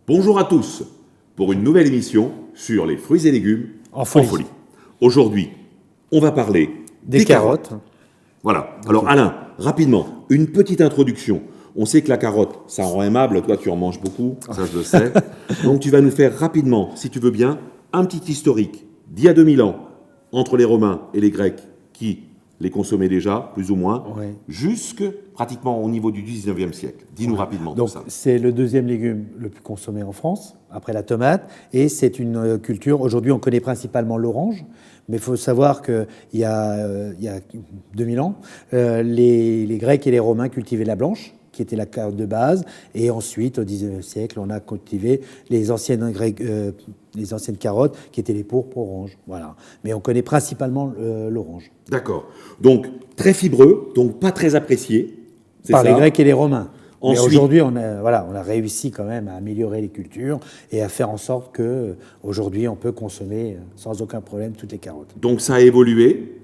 Bonjour à tous pour une nouvelle émission sur les fruits et légumes En folie. Aujourd'hui, on va parler Des carottes. Voilà. Alors Alain, rapidement, une petite introduction. On sait que la carotte, ça rend aimable. Toi, tu en manges beaucoup, ça je le sais. Donc tu vas nous faire rapidement, si tu veux bien, un petit historique d'il y a 2000 ans entre les Romains et les Grecs qui les consommaient déjà, plus ou moins, Oui. jusque pratiquement au niveau du 19e siècle. Dis-nous rapidement Donc, tout ça. c'est le deuxième légume le plus consommé en France, après la tomate. Et c'est une culture, aujourd'hui, on connaît principalement l'orange. Mais il faut savoir qu'il y a 2000 ans, les Grecs et les Romains cultivaient la blanche, qui était la carotte de base. Et ensuite, au 19e siècle, on a cultivé les anciennes carottes, qui étaient les pourpres oranges. Voilà. Mais on connaît principalement l'orange. D'accord. Donc, très fibreux, donc pas très apprécié. C'est Par ça les Grecs et les Romains. Mais Ensuite- aujourd'hui, on a réussi quand même à améliorer les cultures et à faire en sorte que aujourd'hui, on peut consommer sans aucun problème toutes les carottes. Donc ça a évolué.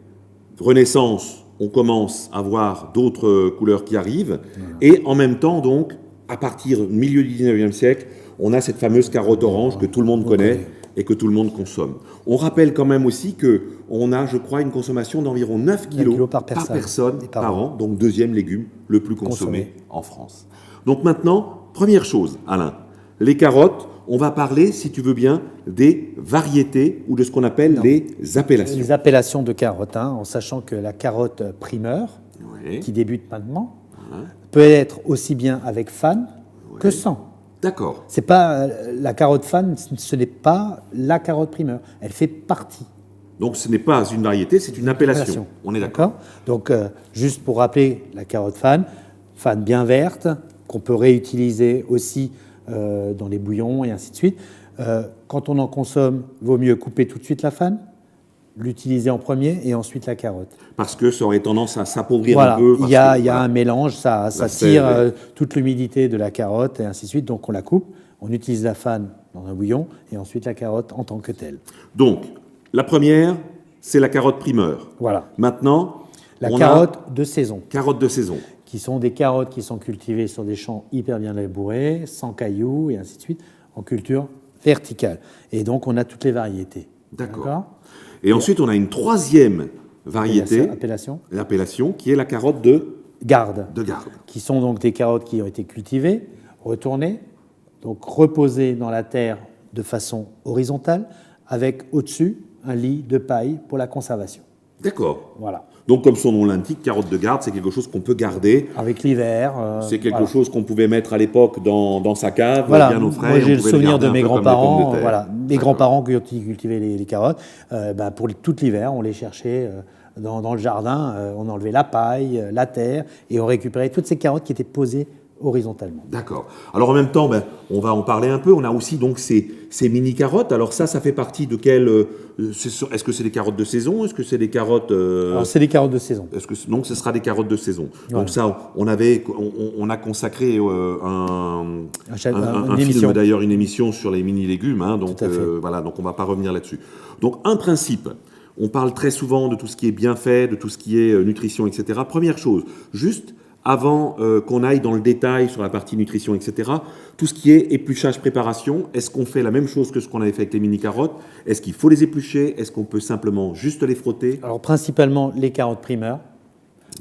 Renaissance, on commence à voir d'autres couleurs qui arrivent. Et en même temps, donc, à partir du milieu du 19e siècle, on a cette fameuse carotte orange que tout le monde connaît et que tout le monde consomme. On rappelle quand même aussi qu'on a, je crois, une consommation d'environ 9 kilos kilos par personne et par par an, donc deuxième légume le plus consommé Consommé. en France. Donc maintenant, première chose, Alain, les carottes, on va parler, si tu veux bien, des variétés ou de ce qu'on appelle les appellations. Les appellations de carottes, en sachant que la carotte primeur, Oui. qui débute maintenant, peut être aussi bien avec fan que sans. D'accord. C'est pas la carotte fan, ce n'est pas la carotte primeur. Elle fait partie. Donc ce n'est pas une variété, c'est une appellation. On est d'accord. Donc, juste pour rappeler, la carotte fan bien verte, qu'on peut réutiliser aussi dans les bouillons et ainsi de suite. Quand on en consomme, vaut mieux couper tout de suite la fan, l'utiliser en premier et ensuite la carotte. Parce que ça aurait tendance à s'appauvrir Voilà, un peu. il y a un mélange, ça La tire sève. toute l'humidité de la carotte et ainsi de suite. Donc on la coupe, on utilise la fan dans un bouillon et ensuite la carotte en tant que telle. Donc, la première, c'est la carotte primeur. Voilà. Maintenant, La on carotte a de saison, carotte de saison. qui sont des carottes qui sont cultivées sur des champs hyper bien labourés, sans cailloux et ainsi de suite, en culture verticale. Et donc on a toutes les variétés. D'accord. Et ensuite, on a une troisième variété, l'appellation, qui est la carotte de Garde, garde. qui sont donc des carottes qui ont été cultivées, retournées, donc reposées dans la terre de façon horizontale, avec au-dessus un lit de paille pour la conservation. D'accord. Voilà. Donc, comme son nom l'indique, carotte de garde, c'est quelque chose qu'on peut garder. Avec l'hiver. C'est quelque chose qu'on pouvait mettre à l'époque dans sa cave, Voilà. bien au frais. Moi, j'ai On le pouvait souvenir garder de un mes peu comme les pommes grands-parents. de terre. Voilà. Mes D'accord. grands-parents qui cultivaient les carottes, pour tout l'hiver, on les cherchait dans le jardin. On enlevait la paille, la terre, et on récupérait toutes ces carottes qui étaient posées horizontalement. D'accord. Alors en même temps, on va en parler un peu. On a aussi donc ces mini-carottes. Alors ça fait partie de quelle... Est-ce que c'est des carottes de saison? Est-ce que c'est des carottes... Alors, c'est des carottes de saison. Donc ce sera des carottes de saison. Voilà. Donc ça, on a consacré un film, émission. d'ailleurs une émission sur les mini-légumes. Donc Tout à fait. voilà, donc on ne va pas revenir là-dessus. Donc un principe, on parle très souvent de tout ce qui est bien fait, de tout ce qui est nutrition, etc. Première chose, juste avant qu'on aille dans le détail sur la partie nutrition, etc., tout ce qui est épluchage, préparation, est-ce qu'on fait la même chose que ce qu'on avait fait avec les mini-carottes? Est-ce qu'il faut les éplucher? Est-ce qu'on peut simplement juste les frotter? Alors, principalement les carottes primeurs,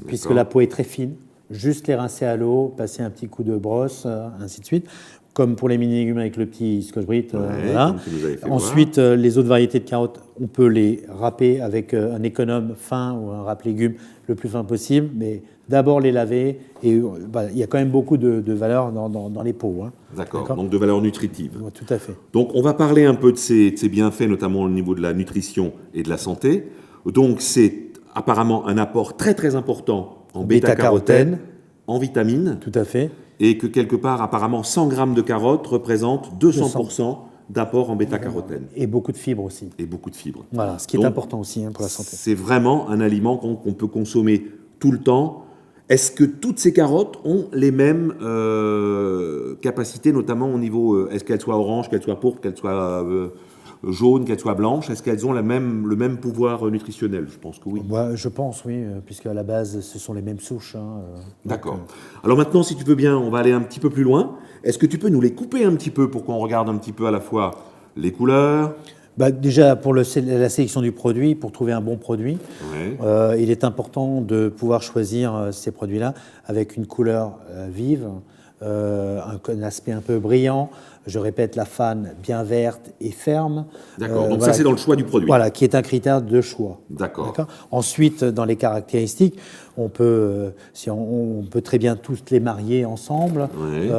puisque la peau est très fine. Juste les rincer à l'eau, passer un petit coup de brosse, ainsi de suite. Comme pour les mini-légumes avec le petit scotch-brite. Voilà. Comme tu nous avais fait Ensuite, les autres variétés de carottes, on peut les râper avec un économe fin ou un râpe-légumes le plus fin possible, mais d'abord les laver. Et il y a quand même beaucoup de valeur dans les peaux. D'accord, donc de valeur nutritive. Ouais, tout à fait. Donc on va parler un peu de ces bienfaits, notamment au niveau de la nutrition et de la santé. Donc c'est apparemment un apport très très important en bêta-carotène, en vitamines, Tout à fait. et que quelque part, apparemment, 100 grammes de carottes représentent 200% d'apport en bêta-carotène. Et beaucoup de fibres aussi. Et beaucoup de fibres. Voilà, ce qui Donc, est important aussi pour la santé. C'est vraiment un aliment qu'on peut consommer tout le temps. Est-ce que toutes ces carottes ont les mêmes capacités, notamment au niveau, est-ce qu'elles soient oranges, qu'elles soient pourpres, qu'elles soient jaunes, qu'elles soient blanches, est-ce qu'elles ont le même pouvoir nutritionnel? Je pense que oui. Je pense, oui, puisque à la base, ce sont les mêmes souches. D'accord. Alors maintenant, si tu veux bien, on va aller un petit peu plus loin. Est-ce que tu peux nous les couper un petit peu pour qu'on regarde un petit peu à la fois les couleurs? Déjà, pour la sélection du produit, pour trouver un bon produit, Ouais. il est important de pouvoir choisir ces produits-là avec une couleur vive, un aspect un peu brillant. Je répète, la fan bien verte et ferme. D'accord. Donc ça, c'est dans le choix du produit. Voilà, qui est un critère de choix. D'accord. Ensuite, dans les caractéristiques, on peut très bien tous les marier ensemble. Ouais.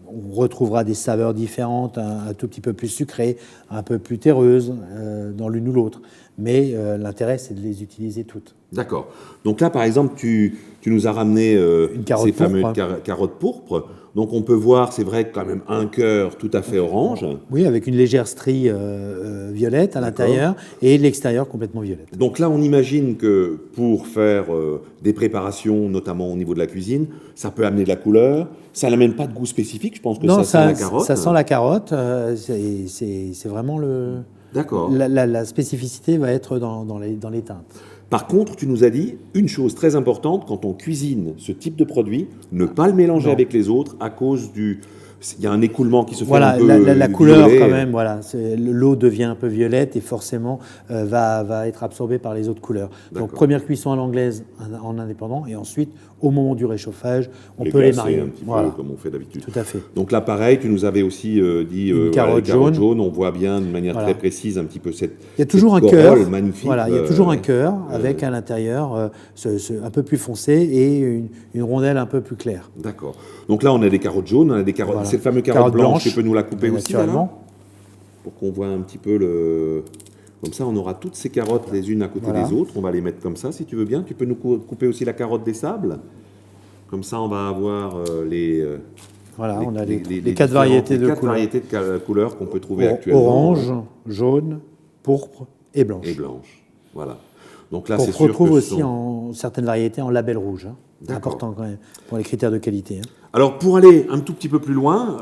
On retrouvera des saveurs différentes, un tout petit peu plus sucrées, un peu plus terreuses dans l'une ou l'autre. Mais l'intérêt, c'est de les utiliser toutes. D'accord. Donc là, par exemple, tu nous as ramené ces fameuses carottes pourpres. Donc on peut voir, c'est vrai, quand même un cœur tout à fait orange. Oui, avec une légère strie violette à l'intérieur et l'extérieur complètement violette. Donc là, on imagine que pour faire des préparations, notamment au niveau de la cuisine, ça peut amener de la couleur. Ça n'amène pas de goût spécifique, je pense que Non, ça sent la carotte. Ça sent la carotte. C'est vraiment le... D'accord. La spécificité va être dans les teintes. Par contre, tu nous as dit une chose très importante, quand on cuisine ce type de produit, ne pas le mélanger avec les autres à cause du... Il y a un écoulement qui se fait un peu la couleur violet. quand même, l'eau devient un peu violette et forcément va être absorbée par les autres couleurs. Donc première cuisson à l'anglaise en indépendant et ensuite au moment du réchauffage, on peut les marier. Un petit peu comme on fait d'habitude. Tout à fait. Donc là pareil, tu nous avais aussi dit une carotte jaune. On voit bien de manière très précise un petit peu cette il y a toujours un cœur magnifique. Voilà, il y a toujours un cœur avec à l'intérieur un peu plus foncé et une rondelle un peu plus claire. D'accord. Donc là on a des carottes jaunes, on a des carottes, ces fameuses carottes blanches. Tu peux nous la couper aussi là, pour qu'on voit un petit peu le... Comme ça, on aura toutes ces carottes les unes à côté des autres. On va les mettre comme ça, si tu veux bien. Tu peux nous couper aussi la carotte des sables. Comme ça, on va avoir on a les quatre variétés de couleurs qu'on peut trouver actuellement. Orange, jaune, pourpre et blanche. Et blanche, voilà. Donc là, on retrouve aussi en certaines variétés en label rouge. C'est important quand même pour les critères de qualité. Alors, pour aller un tout petit peu plus loin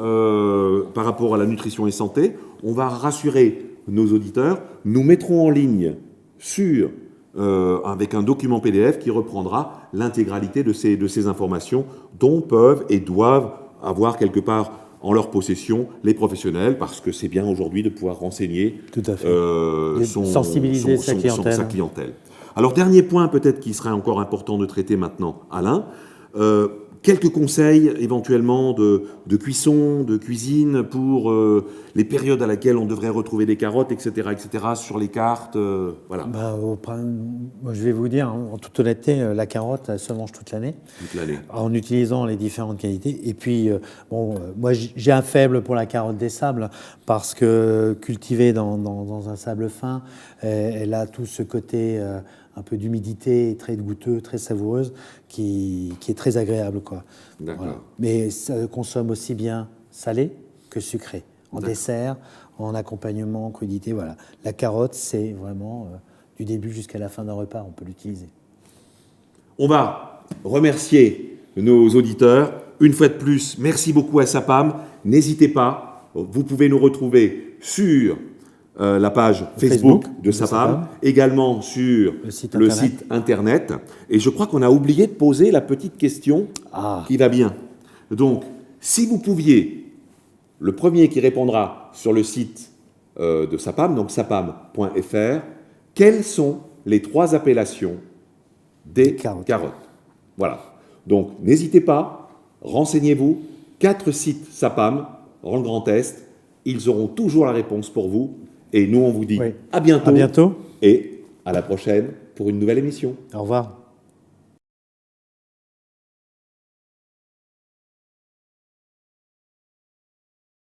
par rapport à la nutrition et santé, on va rassurer nos auditeurs. Nous mettrons en ligne avec un document PDF qui reprendra l'intégralité de ces informations dont peuvent et doivent avoir quelque part en leur possession les professionnels, parce que c'est bien aujourd'hui de pouvoir renseigner sensibiliser sa clientèle. Alors, dernier point peut-être qui serait encore important de traiter maintenant, Alain, quelques conseils éventuellement de cuisson, de cuisine pour les périodes à laquelle on devrait retrouver des carottes, etc., sur les cartes. Voilà. Moi, je vais vous dire, en toute honnêteté, la carotte, elle se mange toute l'année. Toute l'année. En utilisant les différentes qualités. Et puis, moi, j'ai un faible pour la carotte des sables parce que cultivée dans un sable fin, elle a tout ce côté... un peu d'humidité, très goûteux, très savoureuse, qui est très agréable, quoi. D'accord. Voilà. Mais ça consomme aussi bien salé que sucré. En dessert, en accompagnement, crudité, voilà. La carotte, c'est vraiment du début jusqu'à la fin d'un repas, on peut l'utiliser. On va remercier nos auditeurs. Une fois de plus, merci beaucoup à Sapam. N'hésitez pas, vous pouvez nous retrouver sur... la page Facebook de Sapam, également sur le site internet. Et je crois qu'on a oublié de poser la petite question qui va bien. Donc, si vous pouviez, le premier qui répondra sur le site de Sapam, donc sapam.fr, quelles sont les 3 appellations des carottes? Voilà. Donc, n'hésitez pas, renseignez-vous. 4 sites Sapam dans le Grand Est, ils auront toujours la réponse pour vous. Et nous, on vous dit à bientôt. À bientôt. Et à la prochaine pour une nouvelle émission. Au revoir.